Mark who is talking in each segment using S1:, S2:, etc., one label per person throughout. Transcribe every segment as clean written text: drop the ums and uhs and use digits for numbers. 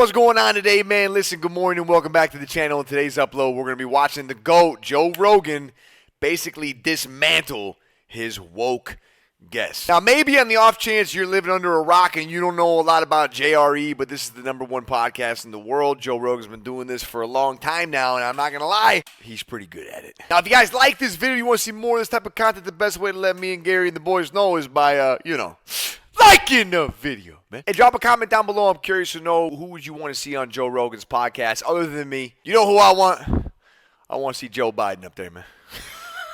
S1: what's going on today, man? Listen, good morning and welcome back to the channel. In today's upload, we're going to be watching the GOAT, Joe Rogan, basically dismantle his woke guess. Now, maybe on the off chance you're living under a rock and you don't know a lot about JRE, but this is the #1 podcast in the world. Joe Rogan's been doing this for a long time now, and I'm not going to lie, he's pretty good at it. Now, if you guys like this video, you want to see more of this type of content, the best way to let me and Gary and the boys know is by, liking the video, man. And drop a comment down below. I'm curious to know who would you want to see on Joe Rogan's podcast other than me. You know who I want? I want to see Joe Biden up there, man.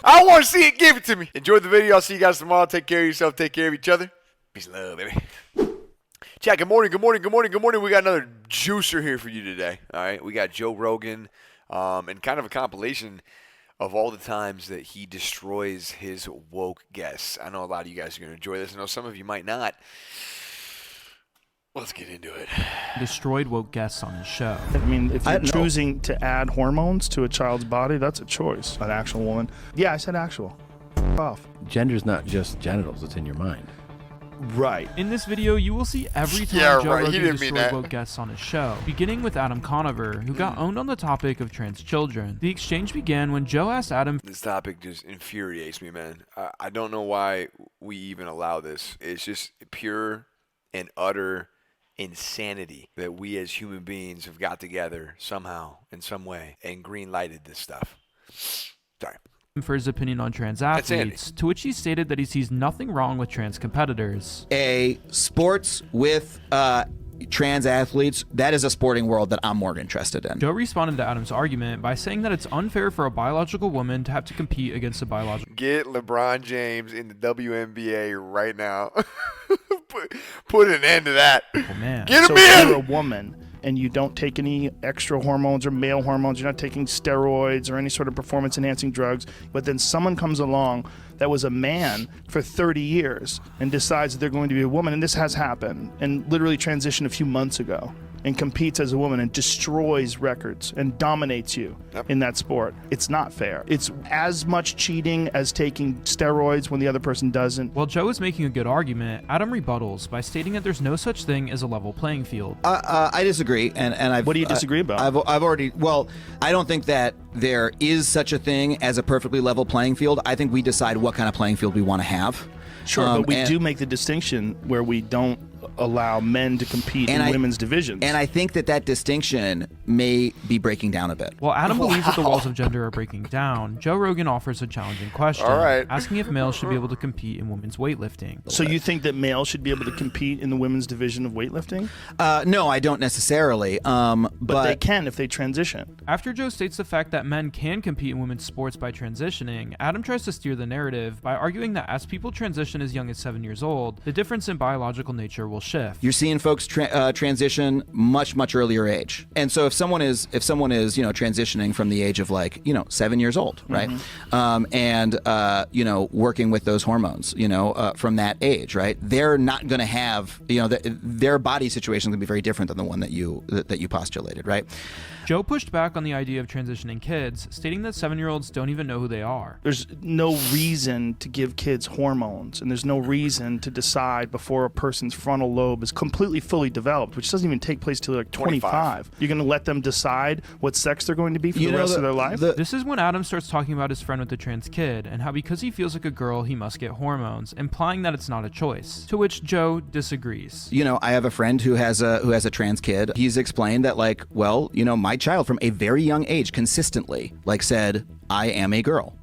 S1: I want to see it. Give it to me. Enjoy the video. I'll see you guys tomorrow. Take care of yourself. Take care of each other. Peace and love, baby. Chat, good morning, good morning, good morning, good morning. We got another juicer here for you today. All right, we got Joe Rogan and kind of a compilation of all the times that he destroys his woke guests. I know a lot of you guys are going to enjoy this. I know some of you might not. Let's get into it.
S2: Destroyed woke guests on his show.
S3: I mean, if you're choosing to add hormones to a child's body, that's a choice. An actual woman. Yeah, I said actual. Off.
S4: Gender's not just genitals, it's in your mind.
S3: Right.
S2: In this video, you will see every time Joe Rogan destroyed woke guests on his show, beginning with Adam Conover, who got owned on the topic of trans children. The exchange began when Joe asked Adam...
S1: This topic just infuriates me, man. I don't know why we even allow this. It's just pure and utter insanity that we as human beings have got together somehow, in some way, and green-lighted this stuff. Sorry.
S2: For his opinion on trans athletes, to which he stated that he sees nothing wrong with trans competitors.
S5: A sports with trans athletes, that is a sporting world that I'm more interested in.
S2: Joe responded to Adam's argument by saying that it's unfair for a biological woman to have to compete against a biological...
S1: Get LeBron James in the WNBA right now. Put an end to that.
S2: Oh, man.
S1: Get him
S3: so
S1: in!
S3: If you're a woman and you don't take any extra hormones or male hormones, you're not taking steroids or any sort of performance-enhancing drugs, but then someone comes along that was a man for 30 years and decides that they're going to be a woman, and this has happened, and literally transitioned a few months ago, and competes as a woman and destroys records and dominates you in that sport. It's not fair. It's as much cheating as taking steroids when the other person doesn't.
S2: While Joe is making a good argument, Adam rebuttals by stating that there's no such thing as a level playing field.
S5: I disagree, and I've...
S3: What do you disagree about?
S5: I've already... Well, I don't think that there is such a thing as a perfectly level playing field. I think we decide what kind of playing field we want to have.
S3: Sure, but we do make the distinction where we don't allow men to compete in women's divisions.
S5: And I think that that distinction may be breaking down a bit.
S2: While Adam believes that the walls of gender are breaking down, Joe Rogan offers a challenging question, asking if males should be able to compete in women's weightlifting.
S3: So you think that males should be able to compete in the women's division of weightlifting?
S5: No, I don't necessarily.
S3: But they can if they transition.
S2: After Joe states the fact that men can compete in women's sports by transitioning, Adam tries to steer the narrative by arguing that as people transition as young as 7 years old, the difference in biological nature will shift.
S5: You're seeing folks transition much earlier age, and so if someone is transitioning from the age of 7 years old, right, and working with those hormones, from that age, right, they're not going to have their body situation is going to be very different than the one that you postulated, right.
S2: Joe pushed back on the idea of transitioning kids, stating that 7-year-olds don't even know who they are.
S3: There's no reason to give kids hormones, and there's no reason to decide before a person's frontal lobe is completely fully developed, which doesn't even take place till 25. You're going to let them decide what sex they're going to be for the rest of their life?
S2: This is when Adam starts talking about his friend with the trans kid, and how because he feels like a girl, he must get hormones, implying that it's not a choice. To which Joe disagrees.
S5: I have a friend who has a trans kid. He's explained that my child from a very young age consistently said, I am a girl,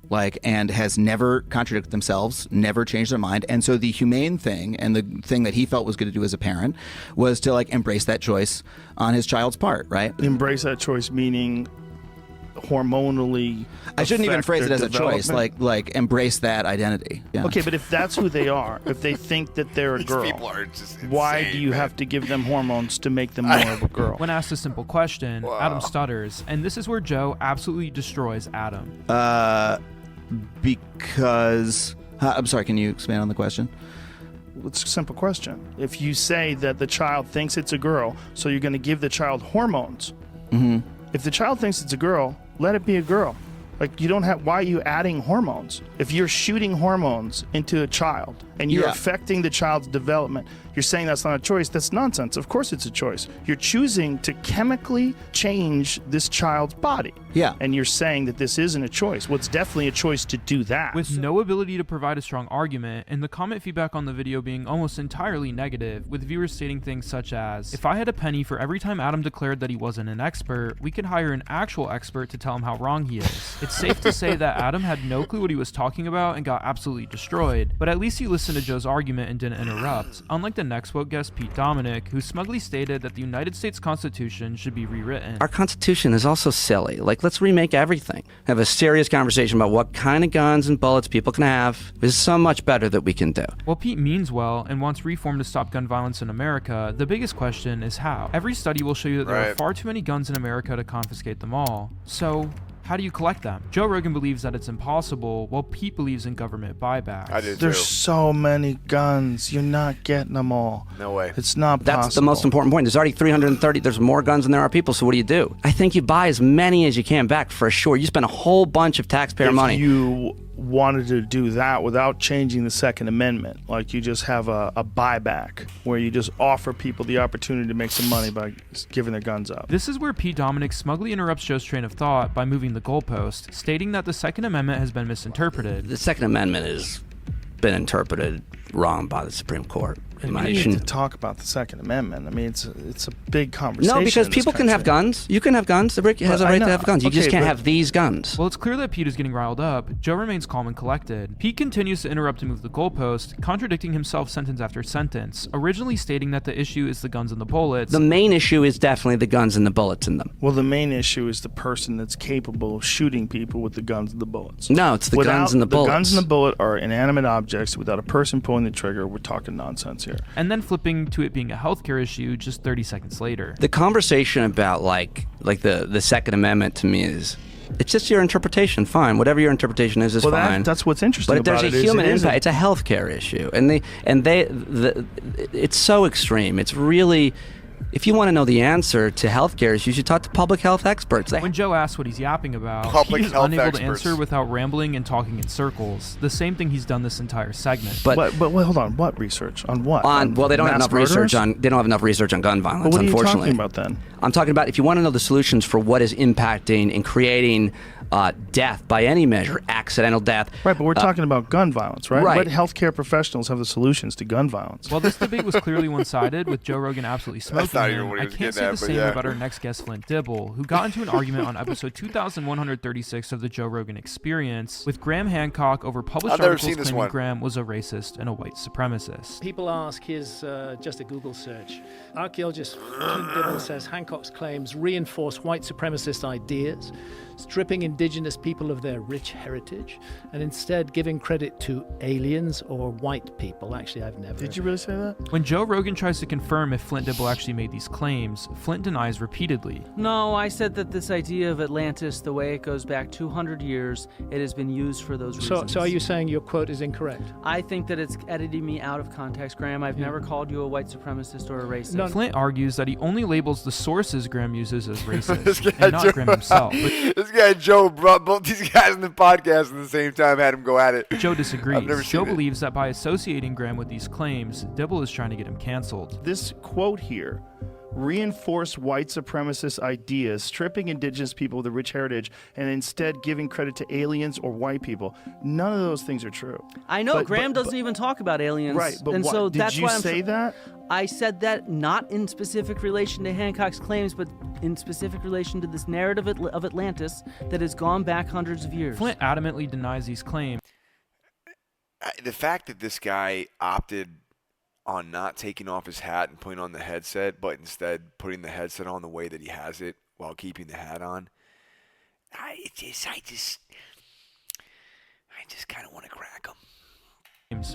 S5: and has never contradicted themselves, never changed their mind. And so the humane thing, and the thing that he felt was good to do as a parent, was to embrace that choice on his child's part, right?
S3: Embrace that choice meaning hormonally.
S5: I shouldn't even phrase it as a choice, like embrace that identity. Yeah.
S3: Okay, but if that's who they are, if they think that they're a girl,
S1: people are just insane,
S3: why do you have to give them hormones to make them more of a girl?
S2: When asked a simple question, Adam stutters, and this is where Joe absolutely destroys Adam.
S5: Because... I'm sorry, can you expand on the question?
S3: It's a simple question. If you say that the child thinks it's a girl, so you're going to give the child hormones.
S5: Mm-hmm.
S3: If the child thinks it's a girl, let it be a girl. You don't have, why are you adding hormones? If you're shooting hormones into a child and you're affecting the child's development, You're saying that's not a choice. That's nonsense. Of course it's a choice. You're choosing to chemically change this child's body.
S5: Yeah.
S3: And you're saying that this isn't a choice. Well, it's definitely a choice to do that.
S2: With no ability to provide a strong argument, and the comment feedback on the video being almost entirely negative, with viewers stating things such as, if I had a penny for every time Adam declared that he wasn't an expert, we could hire an actual expert to tell him how wrong he is. It's safe to say that Adam had no clue what he was talking about and got absolutely destroyed, but at least he listened to Joe's argument and didn't interrupt, unlike the next woke guest Pete Dominic, who smugly stated that the United States Constitution should be rewritten.
S6: Our Constitution is also silly. Like, let's remake everything. Have a serious conversation about what kind of guns and bullets people can have. There's so much better that we can do.
S2: While Pete means well and wants reform to stop gun violence in America, the biggest question is how. Every study will show you that there are far too many guns in America to confiscate them all. So, how do you collect them? Joe Rogan believes that it's impossible, while Pete believes in government buybacks.
S1: I do too.
S3: There's so many guns. You're not getting them all.
S1: No way.
S3: It's not possible.
S6: That's the most important point. There's already 330. There's more guns than there are people, so what do? I think you buy as many as you can back for sure. You spend a whole bunch of taxpayer money.
S3: If you wanted to do that without changing the Second Amendment, like you just have a buyback where you just offer people the opportunity to make some money by giving their guns up.
S2: This is where Pete Dominic smugly interrupts Joe's train of thought by moving the goalpost, stating that the Second Amendment has been misinterpreted.
S6: The Second Amendment has been interpreted wrong by the Supreme Court.
S3: We need to talk about the Second Amendment. I mean, it's a big conversation.
S6: No, because
S3: in this
S6: people can have
S3: country.
S6: guns. You can have guns. The Rick has a right to have guns. You just can't
S3: but-
S6: have these guns.
S2: While it's clear that Pete is getting riled up, Joe remains calm and collected. Pete continues to interrupt and move the goalpost, contradicting himself sentence after sentence, originally stating that the issue is the guns and the bullets.
S6: The main issue is definitely the guns and the bullets in them.
S3: Well, the main issue is the person that's capable of shooting people with the guns and the bullets.
S6: No, it's the guns and the bullets.
S3: The guns and the bullet are inanimate objects. Without a person pulling the trigger, we're talking nonsense here.
S2: And then flipping to it being a healthcare issue just 30 seconds later.
S6: The conversation about like the Second Amendment to me is, it's just your interpretation. Fine, whatever your interpretation is fine.
S3: That's what's interesting.
S6: But if
S3: about
S6: there's a
S3: it
S6: human
S3: is
S6: impact, it's a healthcare issue, and it's so extreme. It's really. If you want to know the answer to healthcare, you should talk to public health experts.
S2: When Joe asks what he's yapping about,
S1: Public
S2: he's
S1: health
S2: unable
S1: experts.
S2: to answer without rambling and talking in circles. The same thing he's done this entire segment.
S6: But
S3: But wait, hold on. What research on what?
S6: well, they don't have
S3: mass
S6: enough research
S3: murderers?
S6: on. They don't have enough research on gun violence.
S3: Well, what are you
S6: unfortunately,
S3: talking about then?
S6: I'm talking about if you want to know the solutions for what is impacting and creating death by any measure, accidental death.
S3: Right, but we're talking about gun violence, right?
S6: right.
S3: What healthcare professionals have the solutions to gun violence?
S2: While this debate was clearly one-sided, with Joe Rogan absolutely smoking
S1: not even
S2: him,
S1: what he
S2: I
S1: was
S2: can't
S1: getting
S2: say
S1: at,
S2: the
S1: but
S2: same
S1: yeah.
S2: about our next guest, Flint Dibble, who got into an argument on episode 2136 of the Joe Rogan Experience with Graham Hancock over published
S1: I've never
S2: articles
S1: seen this
S2: claiming
S1: one.
S2: Graham was a racist and a white supremacist.
S7: People ask, here's just a Google search. Archaeologist Flint Dibble says Hancock's claims reinforce white supremacist ideas, stripping indigenous people of their rich heritage, and instead giving credit to aliens or white people. Actually, I've never...
S3: Did you really say that?
S2: When Joe Rogan tries to confirm if Flint Dibble actually made these claims, Flint denies repeatedly.
S8: No, I said that this idea of Atlantis, the way it goes back 200 years, it has been used for those reasons.
S7: So are you saying your quote is incorrect?
S8: I think that it's editing me out of context, Graham. I've never called you a white supremacist or a racist.
S7: No.
S2: Flint argues that he only labels the sources Graham uses as
S1: This
S2: racist,
S1: guy
S2: and not
S1: Joe-
S2: Graham himself. But
S1: This guy Joe brought both these guys in the podcast at the same time, had him go at it.
S2: Joe disagrees.
S1: I've never
S2: Joe
S1: seen it.
S2: believes that by associating Graham with these claims, Dibble is trying to get him canceled.
S3: This quote here, reinforce white supremacist ideas, stripping indigenous people with a rich heritage, and instead giving credit to aliens or white people. None of those things are true.
S8: I know,
S3: But-
S8: Graham
S3: but-
S8: doesn't even talk about aliens.
S3: Right, but
S8: and
S3: what,
S8: so
S3: did
S8: that's
S3: you
S8: why I'm
S3: say that?
S8: I said that not in specific relation to Hancock's claims, but in specific relation to this narrative of Atlantis that has gone back hundreds of years.
S2: Flint adamantly denies these claims.
S1: The fact that this guy opted on not taking off his hat and putting on the headset, but instead putting the headset on the way that he has it while keeping the hat on, I just kind of want to crack him.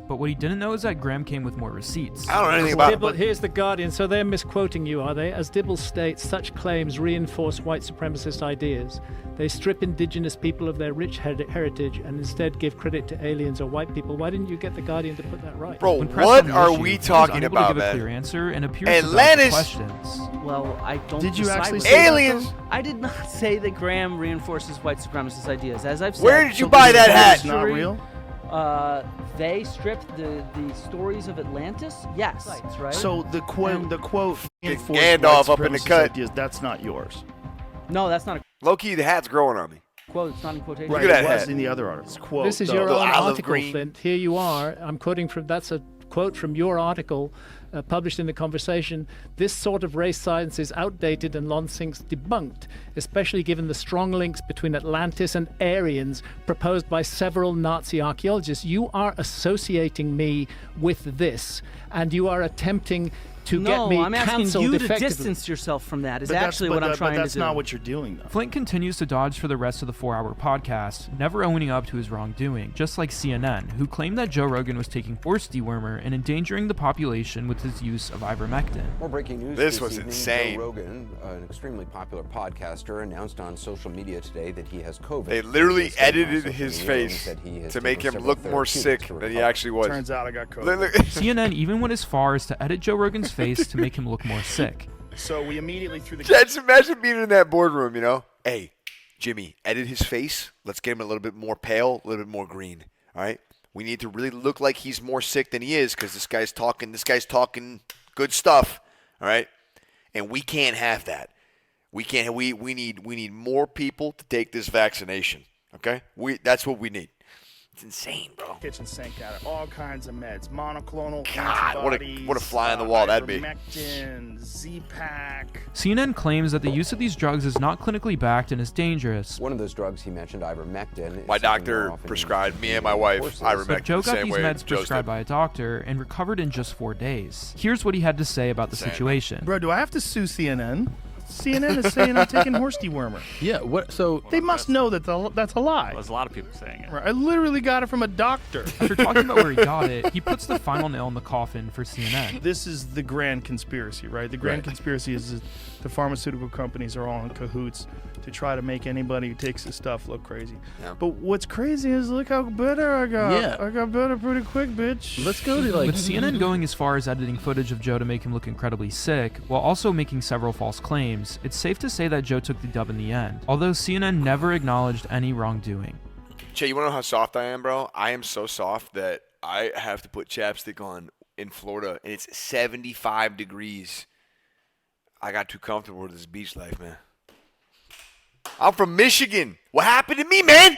S2: But what he didn't know is that Graham came with more receipts.
S1: I don't know anything about
S7: Dibble,
S1: it.
S7: here's the Guardian. So they're misquoting you, are they? As Dibble states, such claims reinforce white supremacist ideas. They strip indigenous people of their rich heritage and instead give credit to aliens or white people. Why didn't you get the Guardian to put that right?
S1: Bro,
S2: When pressed
S1: what
S2: on the
S1: are
S2: issue,
S1: we
S2: he was
S1: talking
S2: unable
S1: about,
S2: to give a
S1: man?
S2: clear answer and appears to dodge the
S1: Atlantis!
S2: questions.
S8: Well, I don't.
S3: Did you
S8: decide
S3: actually
S8: what-
S3: say that,
S1: Aliens!
S3: though?
S8: I did not say that Graham reinforces white supremacist ideas. As I've said,
S1: Where did you
S8: so
S1: buy
S8: this
S1: that
S8: is
S1: hat?
S3: It's not
S8: history.
S3: real?
S8: They stripped the stories of Atlantis. Yes, right.
S3: So the quote reinforced
S1: Gandalf
S3: white
S1: up in the
S3: supremacist
S1: cut.
S3: ideas, that's not yours.
S8: No, that's not a
S1: Low-key, the hat's growing on me.
S8: quote. It's not in quotation.
S3: Right,
S1: at that
S3: it was
S1: hat.
S3: in the other article. Quote,
S7: This is
S3: though.
S7: your
S1: The
S7: own
S1: olive
S7: article,
S1: green.
S7: Flint. Here you are. I'm quoting from, that's a quote from your article published in The Conversation. This sort of race science is outdated and long since debunked, especially given the strong links between Atlantis and Aryans proposed by several Nazi archaeologists. You are associating me with this, and you are attempting to get
S8: No,
S7: me
S8: I'm asking
S7: cancelled
S8: you to
S7: effectively.
S8: distance yourself from that. Is
S3: But that's-
S8: actually
S3: but
S8: what I'm
S3: that-
S8: trying
S3: but
S8: to
S3: that's
S8: do.
S3: not what you're doing, though.
S2: Flint continues to dodge for the rest of the 4-hour podcast, never owning up to his wrongdoing, just like CNN, who claimed that Joe Rogan was taking horse dewormer and endangering the population with his use of ivermectin.
S9: More breaking news
S1: This was
S9: evening.
S1: insane.
S9: Joe Rogan, an extremely popular podcaster, announced on social media today that he has COVID.
S1: They literally
S9: He stated on
S1: edited
S9: social
S1: his
S9: media and
S1: face
S9: said he has
S1: to make
S9: taken
S1: him
S9: several
S1: look more
S9: therapeutics
S1: sick
S9: to
S1: than he
S9: recover.
S1: actually was.
S3: Turns out I got COVID.
S1: Look, look.
S2: CNN even went as far as to edit Joe Rogan's face to make him look more sick.
S3: So we immediately threw the
S1: Just imagine being in that boardroom, you know? Hey, Jimmy, edit his face. Let's get him a little bit more pale, a little bit more green. All right? We need to really look like he's more sick than he is because this guy's talking good stuff. All right? And we can't have that. We can't we need more people to take this vaccination. Okay? That's what we need. It's insane, bro.
S3: kitchen sink at it. All kinds of meds, monoclonal
S1: God,
S3: antibodies.
S1: what a fly on the wall that'd be.
S3: Ivermectin, Z-Pack.
S2: CNN claims that the use of these drugs is not clinically backed and is dangerous.
S9: One of those drugs he mentioned, ivermectin. is
S1: My
S9: something
S1: doctor
S9: more often
S1: prescribed me
S9: used
S1: and my
S9: in
S1: wife
S9: horses.
S1: ivermectin.
S2: But Joe
S1: the
S2: got
S1: same
S2: these
S1: way
S2: meds
S1: Joe's
S2: prescribed
S1: did.
S2: by a doctor and recovered in just 4 days. Here's what he had to say about the
S1: Insane.
S2: situation.
S3: Bro, do I have to sue CNN? CNN is saying I'm taking horse dewormer.
S4: Yeah. What? So
S3: They must know that that's a lie.
S10: There's a lot of people saying it.
S3: Right, I literally got it from a doctor.
S2: After talking about where he got it, he puts the final nail in the coffin for CNN.
S3: This is the grand conspiracy, right? The grand
S4: Right.
S3: conspiracy is that the pharmaceutical companies are all in cahoots to try to make anybody who takes this stuff look crazy.
S1: Yeah.
S3: But what's crazy is look how better I got.
S4: Yeah.
S3: I got better pretty quick, bitch.
S4: let's go to like.
S2: With CNN going as far as editing footage of Joe to make him look incredibly sick, while also making several false claims, it's safe to say that Joe took the dub in the end, although CNN never acknowledged any wrongdoing.
S1: Che, you want to know how soft I am, bro? I am so soft that I have to put chapstick on in Florida, and it's 75 degrees. I got too comfortable with this beach life, man. I'm from Michigan. What happened to me, man?